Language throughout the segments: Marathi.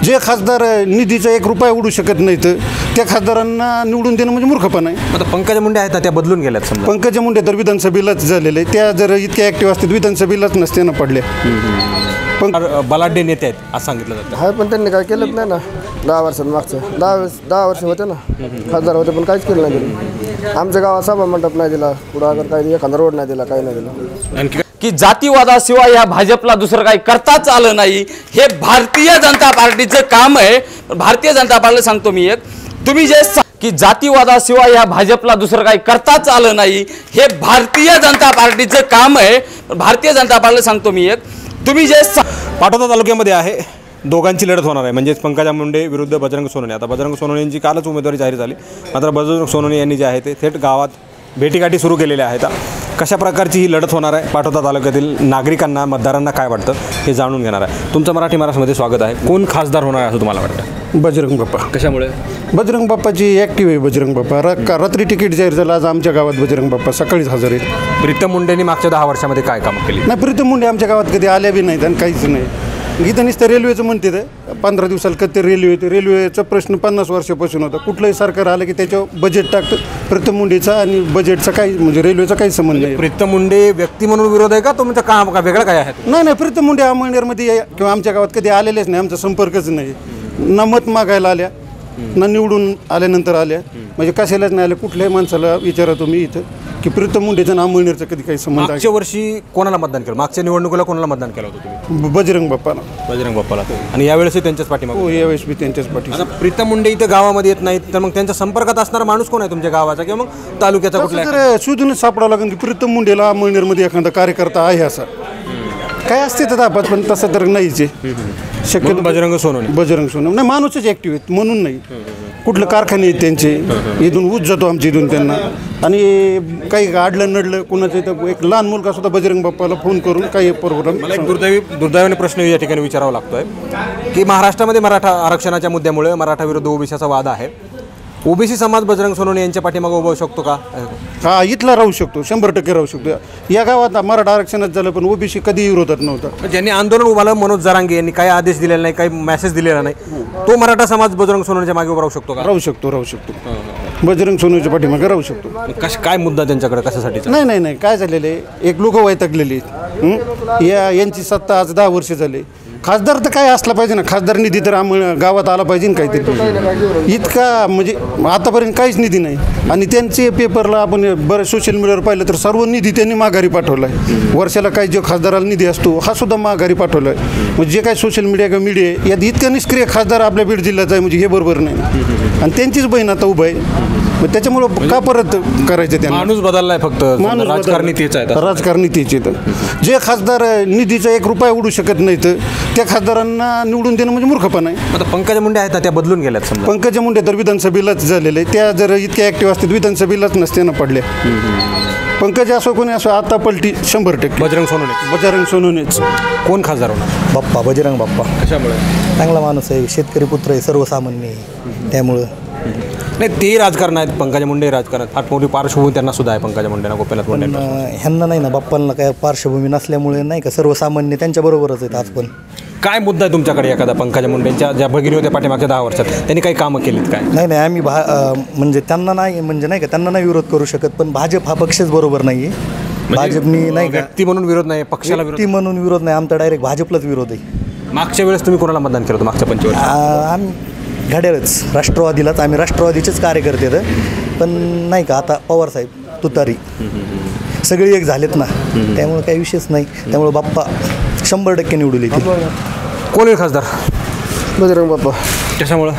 जे खासदार निधीचा 1 रुपया उडू शकत नाहीत त्या खासदारांना निवडून देणं म्हणजे मूर्खपणा आहे. आता पंकजा मुंडे आहेत त्या बदलून गेल्यात समजा. पंकजा मुंडे तर विधानसभेलाच झालेले आहे. त्या जर इतक्या ॲक्टिव्ह असतील विधानसभेलाच नसते ना पडल्या. पण बलाढ्य नेते आहेत असं सांगितलं जातं. आहे पण त्यांनी काय केलंच नाही ना 10 वर्षात मागचं 10 वर्ष होते ना खासदार होते पण काहीच केलं नाही त्यांनी. आमच्या गावात सभा मंडप नाही दिला पुढं अगर काही एखादा रोड नाही दिला काही नाही दिला. आणखी की जातीवादाशिवाय या भाजपला दुसरं काही करताच आलं नाही हे भारतीय जनता पार्टीचं काम आहे. भारतीय जनता पार्टीला सांगतो मी एक तुम्ही जे की जातीवादाशिवाय या भाजपला दुसरं काही करताच आलं नाही हे भारतीय जनता पार्टीचं काम आहे. भारतीय जनता पार्टीला सांगतो मी एक तुम्ही जे पाटोदा तालुक्यामध्ये आहे दोघांची लढत होणार आहे म्हणजेच पंकजा मुंडे विरुद्ध बजरंग सोनवणे. आता बजरंग सोनवणे यांची कालच उमेदवारी जाहीर झाली मात्र बजरंग सोनवणे यांनी जे आहे ते थेट गावात भेटीगाठी सुरू केलेल्या आहेत. कशा प्रकारची ही लढत होणार आहे पाटोदा तालुक्यातील नागरिकांना मतदारांना काय वाटतं हे जाणून घेणार आहे. तुमचं मराठी महाराष्ट्रामध्ये स्वागत आहे. कोण खासदार होणार आहे असं तुम्हाला वाटतं? बजरंग बाप्पा. कशामुळे? बजरंग बाप्पाची ॲक्टिव्ह आहे बजरंग बाप्पा. रात्री तिकीट जाहीर झालं आज आमच्या गावात बजरंग बाप्पा सकाळीच हजर आहेत. प्रीतम मुंडेंनी मागच्या 10 वर्षामध्ये काय कामं केली? नाही प्रीतम मुंडे आमच्या गावात कधी आल्या बी नाहीत आणि काहीच नाही. इथं नुसतं रेल्वेचं म्हणते तर 15 दिवसाला कधी रेल्वे येते. रेल्वेचा प्रश्न 50 वर्षापासून होता. कुठलंही सरकार आलं की त्याच्यावर बजेट टाकतं. प्रीतम मुंडेचा आणि बजेटचा काही म्हणजे रेल्वेचा काही संबंध नाही. प्रीतम मुंडे व्यक्ती म्हणून विरोध आहे का तुमचं काम का वेगळं काय आहे? नाही प्रीतम मुंडे अमळनेरमध्ये किंवा आमच्या गावात कधी आलेलेच नाही. आमचा संपर्कच नाही. ना मत मागायला आल्या ना निवडून आल्यानंतर आल्या म्हणजे कशालाच नाही आल्या. कुठल्याही माणसाला विचारा तुम्ही इथं की प्रीतम मुंडेचं अमळनेरचा कधी काही संबंध आहे? मागच्या वर्षी कोणाला मतदान केलं? मागच्या निवडणुकीला कोणाला मतदान केलं होतं तुम्ही? बजरंग बाप्पाला. बजरंग बाप्पाला. आणि यावेळेस त्यांच्याच पाठीमागे? हो यावेळेस बी त्यांच्याच पाठी. आता प्रीतम मुंडे इथं गावामध्ये येत नाहीत तर मग त्यांच्या संपर्कात असणारा माणूस कोण आहे तुमच्या गावाचा किंवा मग तालुक्याचा कुठला? तर शोधूनच सापडावं लागेल की प्रीतम मुंडेला अमळनेरमध्ये एखादा कार्यकर्ता आहे असा काय असते तर आपण पण तसं तर नाहीच आहे. शक्यतो बजरंग सोनवणे नाही माणूसच ॲक्टिव्ह आहेत म्हणून नाही. कुठलं कारखाने आहेत त्यांचे इथून ऊस जातो आमच्या इथून त्यांना. आणि काही अडलं नडलं कुणाचं इथं एक लहान मुलगा सुद्धा बजरंग बाप्पाला फोन करून काही प्रोग्राम. मला एक दुर्दैवाने प्रश्न या ठिकाणी विचारावा लागतोय की महाराष्ट्रामध्ये मराठा आरक्षणाच्या मुद्द्यामुळे मराठा विरुद्ध ओबीसीचा वाद आहे. ओबीसी समाज बजरंग सोनवणे यांच्या पाठीमागे उभा शकतो का? हा इथला राहू शकतो 100% राहू शकतो. या गावात मराठा आरक्षणात झालं पण ओबीसी कधी विरोधात नव्हता. ज्यांनी आंदोलन उभारलं मनोज जरांगे यांनी काही आदेश दिलेला नाही काही मेसेज दिलेला नाही तो मराठा समाज बजरंग सोनवणेच्या मागे उभा राहू शकतो का? राहू शकतो बजरंग सोनवणेच्या पाठीमागे राहू शकतो. काय मुद्दा त्यांच्याकडे कशासाठी? नाही काय झालेलं आहे एक लोक वैतागलेली यांची सत्ता आज 10 वर्ष झाले. खासदार तर काय असला पाहिजे ना. खासदार निधी तर गावात आला पाहिजे ना काहीतरी. इतका म्हणजे आतापर्यंत काहीच निधी नाही. आणि त्यांचे पेपरला आपण बरं सोशल मीडियावर पाहिलं तर सर्व निधी त्यांनी माघारी पाठवला आहे. वर्षाला काही जो खासदाराला निधी असतो हा सुद्धा माघारी पाठवला आहे. म्हणजे जे काही सोशल मीडिया किंवा मीडिया आहे यात इतका निष्क्रिय खासदार आपल्या बीड जिल्ह्याचा आहे म्हणजे हे बरोबर नाही. आणि त्यांचीच बहीण आता उभं आहे मग त्याच्यामुळं का परत करायचं त्यांना? माणूस बदललाय फक्त राजकारणी तेच आहे. राजकारणी तेच येतं. जे खासदार निधीचा 1 रुपया उडू शकत नाहीत त्या खासदारांना निवडून देणं म्हणजे मूर्खपणा आहे. आता पंकजा मुंडे आहेत त्या बदलून गेल्यात समजा. पंकजा मुंडे तर विधानसभेलाच झालेले आहे. त्या जर इतक्या ॲक्टिव्ह असतील विधानसभेलाच नसते ना पडल्या. पंकजा असो कोणी असो आता पलटी 100%. बजरंग सोनवणेच. कोण खासदार होणार? बाप्पा बजरंग बाप्पा. कशामुळे? चांगला माणूस आहे शेतकरी पुत्र आहे सर्वसामान्य आहे त्यामुळं. नाही ते राजकारण आहेत पंकजा मुंडे राजकारण फार मोठी पार्श्वभूमी त्यांना सुद्धा आहे पंकजा मुंडेंना गोपीनाथ मुंडे ह्यांना नाही ना बाप्पांना काय पार्श्वभूमी नसल्यामुळे नाही का सर्वसामान्य त्यांच्याबरोबरच आहेत आज पण. काय मुद्दा आहे तुमच्याकडे एखादा पंकजा मुंडेंच्या ज्या भगिनी होत्या पाठीमागच्या 10 वर्षात त्यांनी काही कामं केलीत काय? नाही आम्ही म्हणजे त्यांना नाही म्हणजे नाही का त्यांना नाही विरोध करू शकत पण भाजप हा पक्षच बरोबर नाही आहे. भाजपनी नाही का व्यक्ती म्हणून विरोध नाही पक्षाला व्यक्ती म्हणून विरोध नाही आमचा डायरेक्ट भाजपलाच विरोध आहे. मागच्या वेळेस तुम्ही कोणाला मतदान केलं होतं मागच्या 5 वर्ष? आम्ही घड्याळच राष्ट्रवादीलाच आम्ही राष्ट्रवादीचेच कार्यकर्ते तर पण नाही का आता पवारसाहेब तुतारी सगळी एक झालेत ना त्यामुळे काही विषयच नाही. त्यामुळे बाप्पा 100% निवडून येतील. कोण आहे खासदार? बजरंग बाप्पा. त्याच्यामुळं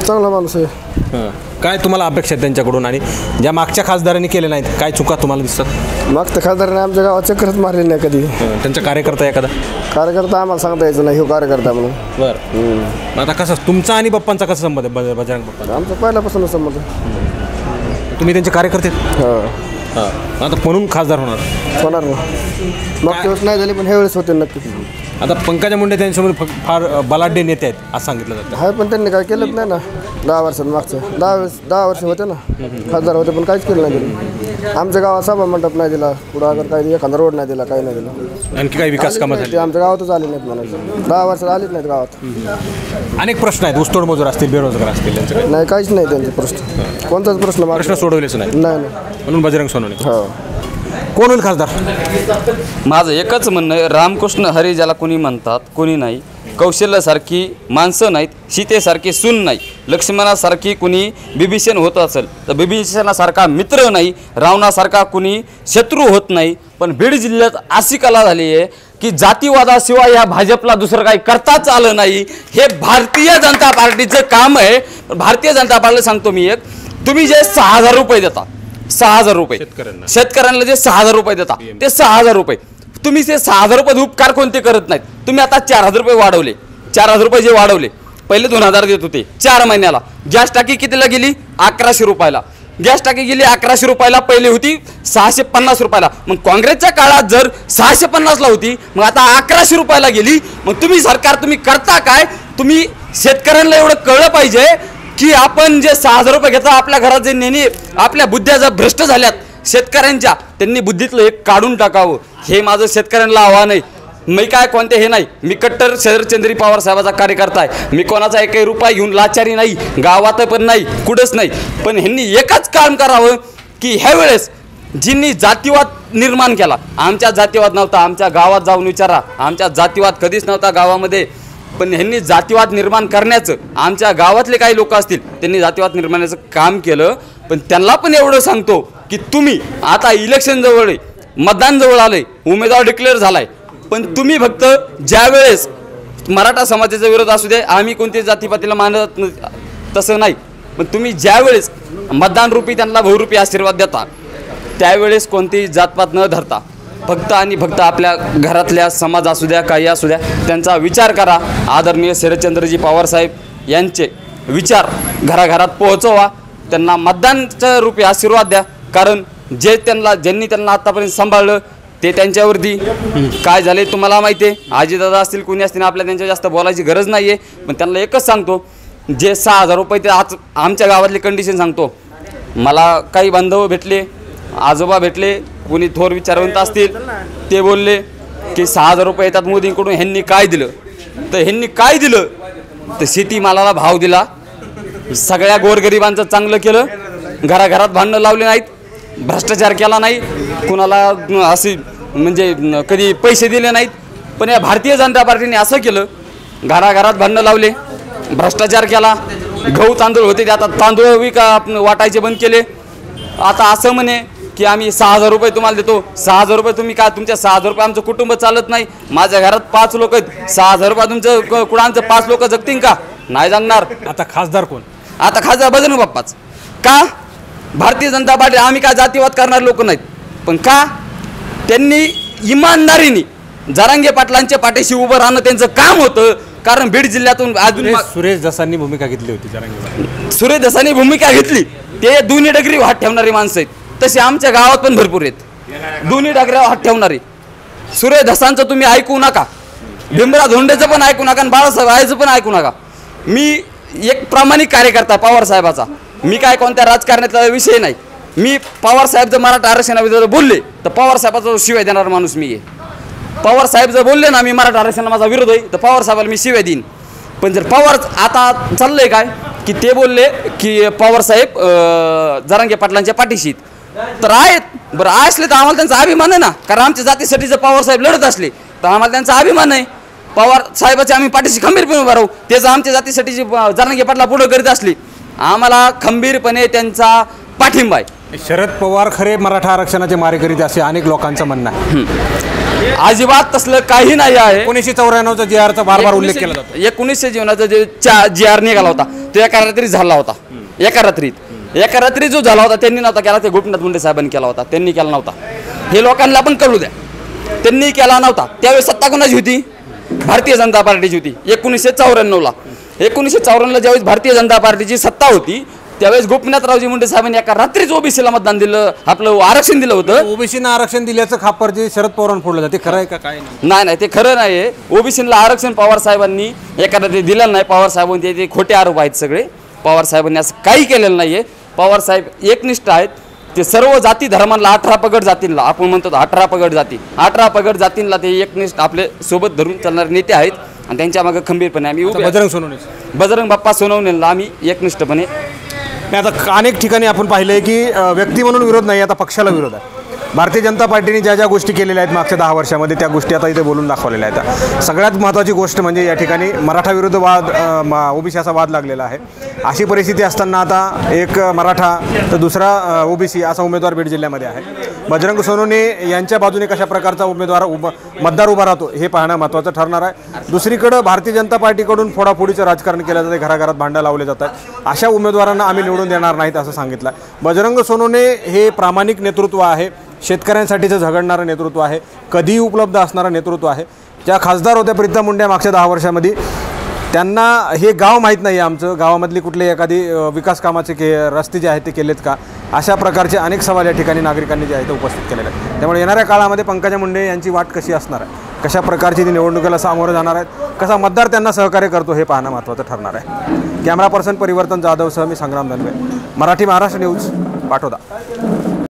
चांगला माणूस आहे. काय तुम्हाला अपेक्षा आहेत त्यांच्याकडून आणि ज्या मागच्या खासदारांनी केले नाहीत काय चुका तुम्हाला दिसतात? मागच्या खासदाराने आमच्या गावात चक्करच मारलेली नाही कधी. त्यांचा कार्यकर्ता एखादा कार्यकर्ता आम्हाला सांगता यायचं नाही हो कार्यकर्ता म्हणून. बरं आता कसं तुमचा आणि बाप्पांचा कसा संबंध आहे? बजरंग बाप्पा आमचा पहिल्यापासूनच संबंध. तुम्ही त्यांचे कार्यकर्ते? आता म्हणून खासदार होणार. होणार ना. मागच्या वेळेस नाही झाले पण ह्या वेळेस होते नक्की. आता पंकजा मुंडे त्यांच्यासमोर फार बलाढ्य नेते आहेत असं सांगितलं जातं. आहे पण त्यांनी काय केलंच नाही ना 10 वर्षात मागचं 10 वर्ष होते ना खासदार होते पण काहीच केलं नाही दिलं. आमच्या गावात सभा मंडप नाही दिला पुढं अगर काही एखादा रोड नाही दिला काही नाही दिला. आणखी काही विकास कामं झाली? ते आमच्या गावातच आले नाहीत म्हणायचं 10 वर्षात आलीच नाहीत गावात. अनेक प्रश्न आहेत. ऊसतोड मजूर असतील, बेरोजगार असतील, त्यांचं काही नाही काहीच नाही त्यांचे प्रश्न कोणताच प्रश्न सोडवलेच नाही. नाही म्हणून बजरंग सोनवणे. हो. कोण होईल खासदार? माझं एकच म्हणणं आहे, रामकृष्ण हरी ज्याला कोणी म्हणतात कोणी नाही, कौशल्यासारखी माणसं नाहीत, सीतेसारखी सून नाही, लक्ष्मणासारखी कुणी बिभीषण होत असेल तर बिभीषणासारखा मित्र नाही, रावणासारखा कुणी शत्रू होत नाही. पण बीड जिल्ह्यात अशी कला झाली आहे की जातीवादाशिवाय ह्या भाजपला दुसरं काही करताच आलं नाही. हे भारतीय जनता पार्टीचं काम आहे. भारतीय जनता पार्टीला सांगतो मी एक, तुम्ही जे 6,000 रुपये देता, 6,000 रुपये शेतकऱ्यांना जे 6,000 रुपये देता ते 6,000 रुपये तुम्ही ते 6,000 रुपये उपकार कोणते करत नाहीत. तुम्ही आता 4,000 रुपये वाढवले. 4,000 रुपये जे वाढवले, पहिले 2,000 देत होते 4 महिन्याला. गॅस टाकी कितीला गेली? 1,100 रुपयाला. गॅस टाकी गेली 1,100 रुपयाला, पहिली होती 650 रुपयाला. मग काँग्रेसच्या काळात जर 650ला होती, मग आता 1,100 रुपयाला गेली. मग तुम्ही सरकार तुम्ही करता काय? तुम्ही शेतकऱ्यांना एवढं कळलं पाहिजे की आपण जे 6,000 रुपये घेता, आपल्या घरात जे नेहमी आपल्या बुद्ध्या जर भ्रष्ट झाल्यात शेतकऱ्यांच्या, त्यांनी बुद्धीतलं एक काढून टाकावं. हे माझं शेतकऱ्यांना आव्हान आहे. मी काय कोणते हे नाही, मी कट्टर शरदचंद्र पवार साहेबाचा कार्यकर्ता आहे. मी कोणाचा 1 रुपया घेऊन लाचारी नाही, गावात पण नाही, कुठंच नाही. पण ह्यांनी एकच काम करावं की ह्या वेळेस ज्यांनी जातीवाद निर्माण केला, आमच्या जातीवाद नव्हता. आमच्या गावात जाऊन विचारा, आमच्या जातीवाद कधीच नव्हता गावामध्ये. पण ह्यांनी जातीवाद निर्माण करण्याचं, आमच्या गावातले काही लोक असतील त्यांनी जातीवाद निर्माणाचं काम केलं. पण त्यांना पण एवढं सांगतो की तुम्ही आता इलेक्शन जवळ आहे, मतदान जवळ आलंय, उमेदवार डिक्लेअर झालाय, पण तुम्ही फक्त ज्या वेळेस मराठा समाजाचा विरोध असू दे, आम्ही कोणत्याही जातीपातीला मानत तसं नाही, पण तुम्ही ज्या वेळेस मतदान रूपी त्यांना बहुरूपी आशीर्वाद देता, त्यावेळेस कोणतीही जातपात न धरता फक्त आणि फक्त आपल्या घरातल्या समाज असू द्या, काही असू द्या, त्यांचा विचार करा. आदरणीय शरदचंद्रजी पवार साहेब यांचे विचार घराघरात पोहोचवा. त्यांना मतदानच्या रूपी आशीर्वाद द्या. कारण ज्यांनी त्यांना आतापर्यंत सांभाळलं ते त्यांच्यावरती काय झाले तुम्हाला माहिती आहे. आजीदादा असतील, कोणी असतील, आपल्या त्यांच्या जास्त बोलायची गरज नाही आहे. पण त्यांना एकच सांगतो, जे 6,000 रुपये ते आज आमच्या गावातली कंडिशन सांगतो. मला काही बांधव भेटले, आजोबा भेटले, कोणी थोर विचारवंत असतील, ते बोलले की 6,000 रुपये येतात मोदींकडून, ह्यांनी काय दिलं? तर ह्यांनी काय दिलं तर शेतीमालाला भाव दिला, सगळ्या गोरगरिबांचं चांगलं केलं, घराघरात भांडणं लावले नाहीत, भ्रष्टाचार केला नाही, कुणाला असे म्हणजे कधी पैसे दिले नाहीत. पण या भारतीय जनता पार्टीने असं केलं, घराघरात भांडणं लावले, भ्रष्टाचार केला. गहू तांदूळ होते ते आता तांदूळ वाटायचे बंद केले. आता असं म्हणे की आम्ही 6,000 रुपये तुम्हाला देतो. 6,000 रुपये तुम्ही काय, तुमच्या 6,000 रुपये आमचं कुटुंब चालत नाही. माझ्या घरात 5 लोक आहेत, 6,000 रुपये तुमचं कुणाचं 5 लोक जगतील का? नाही जगणार. आता खासदार कोण? आता खासदार बजरंग बाप्पाच. का? भारतीय जनता पार्टी, आम्ही काय जातीवाद करणारे लोक नाहीत. पण का? त्यांनी इमानदारीने जरांगे पाटलांच्या पाठीशी उभं राहणं त्यांचं काम होतं. कारण बीड जिल्ह्यातून अजून सुरेश दसांनी भूमिका घेतली होती. जरांगे सुरेश दसांनी भूमिका घेतली. ते दोन्ही डगरी हात ठेवणारी माणसं आहेत. तसे आमच्या गावात पण भरपूर आहेत दोन्ही डगऱ्यावर हात ठेवणारे. सुरेश दसांचं तुम्ही ऐकू नका, भीमराव धोंडेचं पण ऐकू नका, आणि बाळासाहेब आयचं पण ऐकू नका. मी एक प्रामाणिक कार्यकर्ता पवार साहेबाचा. मी काय कोणत्या राजकारणाचा विषय नाही. मी पवार साहेब जर मराठा आरक्षणाविरोधात बोलले तर पवार साहेबाचा शिवाय देणार माणूस मी आहे. पवार साहेब जर बोलले ना मी मराठा आरक्षणाला माझा विरोध आहे, तर पवार साहेबाला मी शिवाय देईन. पण जर पवार आता चाललंय काय की ते बोलले की पवार साहेब जरांगे पाटलांच्या पाठीशी तर आहेत. बरं असले तर आम्हाला त्यांचा अभिमान आहे ना, कारण आमच्या जातीसाठी जर पवार साहेब लढत असले तर आम्हाला त्यांचा अभिमान आहे. पवार साहेबाच्या आम्ही पाठीशी खंबीरपणे उभा राहू. ते जर आमच्या जातीसाठी जे जरांगे पाटला पुढे करीत असली, आम्हाला खंबीरपणे त्यांचा पाठिंबा आहे. शरद पवार खरे मराठा आरक्षणाचे मारेकरी असे अनेक लोकांचं म्हणणं आहे. अजिबात तसलं काही नाही आहे. 1994चा GRचा बार बार उल्लेख केला जातो. 1900 जीवनाचा जे GR निघाला होता तो एका रात्रीत झाला होता. एका रात्री जो झाला होता त्यांनी नव्हता केला, ते गोपीनाथ मुंडे साहेबांनी केला होता. त्यांनी केला नव्हता हे लोकांना पण कळू द्या. त्यांनी केला नव्हता. त्यावेळेस सत्ता कोणाची होती? भारतीय जनता पार्टीची होती. 1994ला ज्यावेळेस भारतीय जनता पार्टीची सत्ता होती त्यावेळेस गोपीनाथरावजी मुंडे साहेबांनी एका रात्रीच ओबीसीला मतदान दिलं, आपलं आरक्षण दिलं होतं. ओबीसीना आरक्षण दिल्याचं खापर जे शरद पवारांना फोडलं जाते खरं आहे का काय? नाही ते खरं नाही आहे. ओबीसीला आरक्षण पवार साहेबांनी एका रात्री दिलं नाही. पवार साहेबांनी ते खोटे आरोप आहेत सगळे. पवार साहेबांनी असं काही केलेलं नाही आहे. पवार साहेब एकनिष्ठ आहेत. ते सर्व जाती धर्मांना 18 पगड जातींना आपण म्हणतो 18 पगड जाती 18 पगड जातींना ते एकनिष्ठ आपले सोबत धरून चालणारे नेते आहेत आणि त्यांच्या मागे खंबीरपणे आम्ही उभे. बजरंग बाप्पा सोनवणेला आम्ही एकनिष्ठपणे. आता अनेक ठिकाणी आपण पाहिलंय की व्यक्ती म्हणून विरोध नाही, आता पक्षाला विरोध आहे. भारतीय जनता पार्टीने ज्या गोष्टी केलेल्या आहेत मागच्या 10 वर्षामध्ये त्या गोष्टी आता इथे बोलून दाखवलेल्या आहेत. सगळ्यात महत्त्वाची गोष्ट म्हणजे या ठिकाणी मराठा विरुद्ध वाद, ओबीसी असा वाद लागलेला आहे. अशी परिस्थिती असताना आता एक मराठा तर दुसरा ओबीसी असा उमेदवार बीड जिल्ह्यामध्ये आहे. बजरंग सोनवणे यांच्या बाजूने कशा प्रकारचा उमेदवार मतदार उभा राहतो हे पाहणं महत्त्वाचं ठरणार आहे. दुसरीकडं भारतीय जनता पार्टीकडून फोडाफोडीचं राजकारण केलं जातं, घराघरात भांडं लावले जातात. अशा उमेदवारांना आम्ही निवडून देणार नाहीत असं सांगितलं. बजरंग सोनवणे हे प्रामाणिक नेतृत्व आहे, शेतकऱ्यांसाठीचं झगडणारं नेतृत्व आहे, कधीही उपलब्ध असणारं नेतृत्व आहे. ज्या खासदार होत्या प्रीतम मुंडे मागच्या 10 वर्षामध्ये, त्यांना हे गाव माहीत नाही आहे आमचं, गावामधली कुठली एखादी विकास कामाचे रस्ते जे आहेत ते केलेत का, अशा प्रकारचे अनेक सवाल या ठिकाणी नागरिकांनी जे आहे ते उपस्थित केलेले आहेत. त्यामुळे येणाऱ्या काळामध्ये पंकजा मुंडे यांची वाट कशी असणार आहे, कशा प्रकारची ती निवडणुकीला सामोरं जाणार आहेत, कसा मतदार त्यांना सहकार्य करतो हे पाहणं महत्त्वाचं ठरणार आहे. कॅमेरा पर्सन परिवर्तन जाधवसह मी संग्राम धनवे, मराठी महाराष्ट्र न्यूज, पाटोदा.